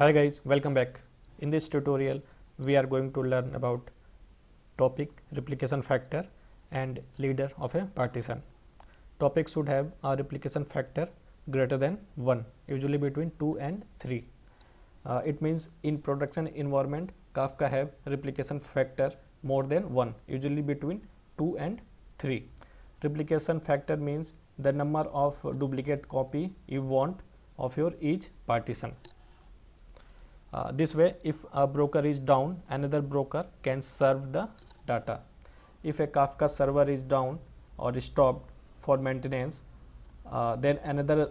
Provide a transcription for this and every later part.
Hi guys, welcome back. In this tutorial we are going to learn about topic, replication factor and leader of a partition. Topic should have a replication factor greater than 1, usually between 2 and 3. It means in production environment Kafka have replication factor more than 1, usually between 2 and 3. Replication factor means the number of duplicate copy you want of your each partition. This way, if a broker is down, another broker can serve the data. If a Kafka server is down or stopped for maintenance, then another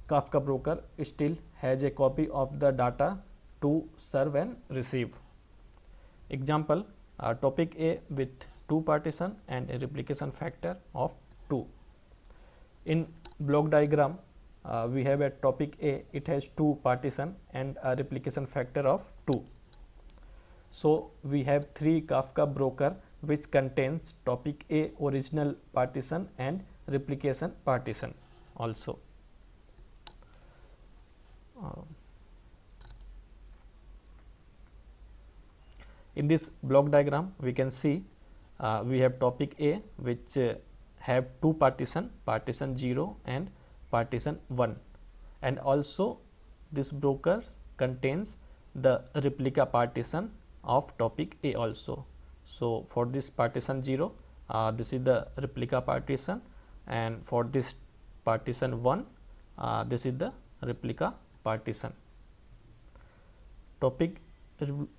Kafka broker still has a copy of the data to serve and receive. Example, topic A with 2 partition and a replication factor of 2. In block diagram, we have a topic A, it has 2 partition and a replication factor of 2. So we have 3 Kafka broker which contains topic A original partition and replication partition also. In this block diagram we can see we have topic A which have 2 partition 0 and partition 1, and also this broker contains the replica partition of topic A also. So for this partition 0, this is the replica partition, and for this partition 1, this is the replica partition. Topic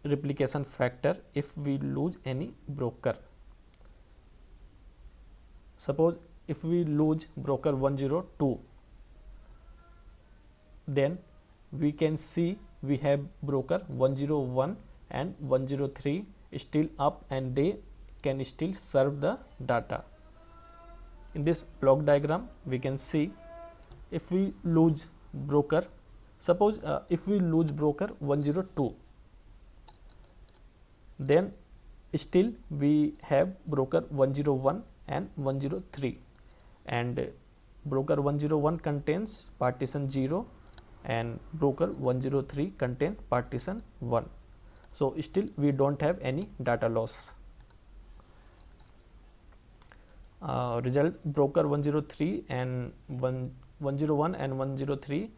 replication factor if we lose any broker. Suppose if we lose broker 102, then we can see we have broker 101 and 103 still up and they can still serve the data. In this block diagram we can see if we lose broker, suppose if we lose broker 102, then still we have broker 101 and 103, and broker 101 contains partition 0 and broker 103 contain partition 1. So still we don't have any data loss. Result, broker 103 and 101 and 103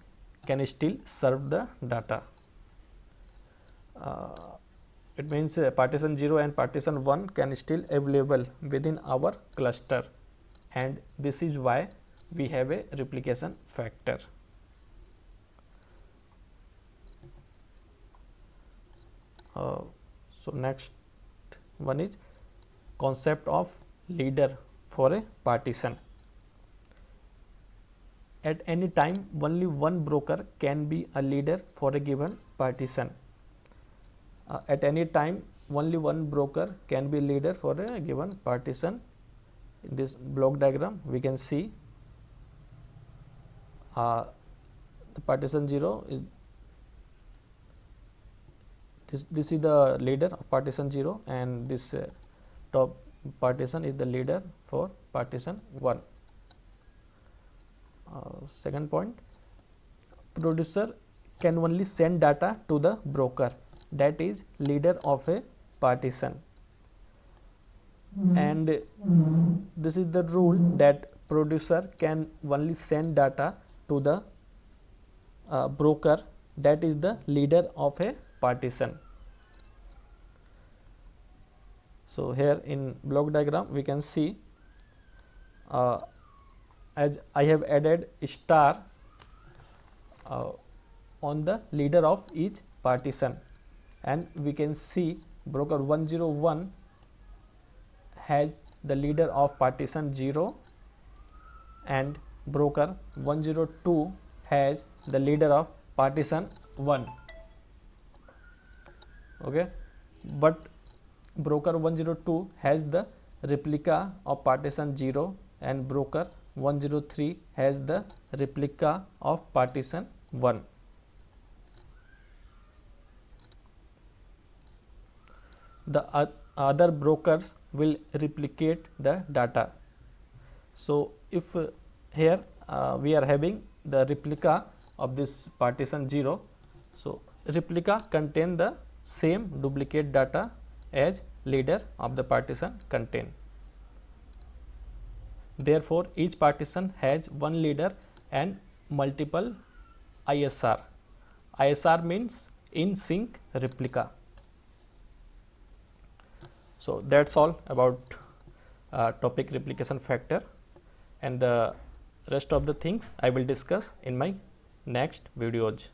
can still serve the data. It means partition 0 and partition 1 can still available within our cluster, and this is why we have a replication factor. So next one is concept of leader for a partition. At any time only one broker can be a leader for a given partition. At any time only one broker can be leader for a given partition. In this block diagram we can see the partition 0 is this is the leader of partition 0, and this top partition is the leader for partition 1. Second point, producer can only send data to the broker, that is leader of a partition, and this is the rule that producer can only send data to the broker, that is the leader of a partition. So here in block diagram we can see as I have added star on the leader of each partition, and we can see broker 101 has the leader of partition 0 and broker 102 has the leader of partition 1. Okay, but broker 102 has the replica of partition 0 and broker 103 has the replica of partition 1. The other brokers will replicate the data. So if here we are having the replica of this partition 0, so replica contain the same duplicate data as leader of the partition contain. Therefore, each partition has one leader and multiple ISR. ISR means in sync replica. So that's all about topic replication factor, and the rest of the things I will discuss in my next videos.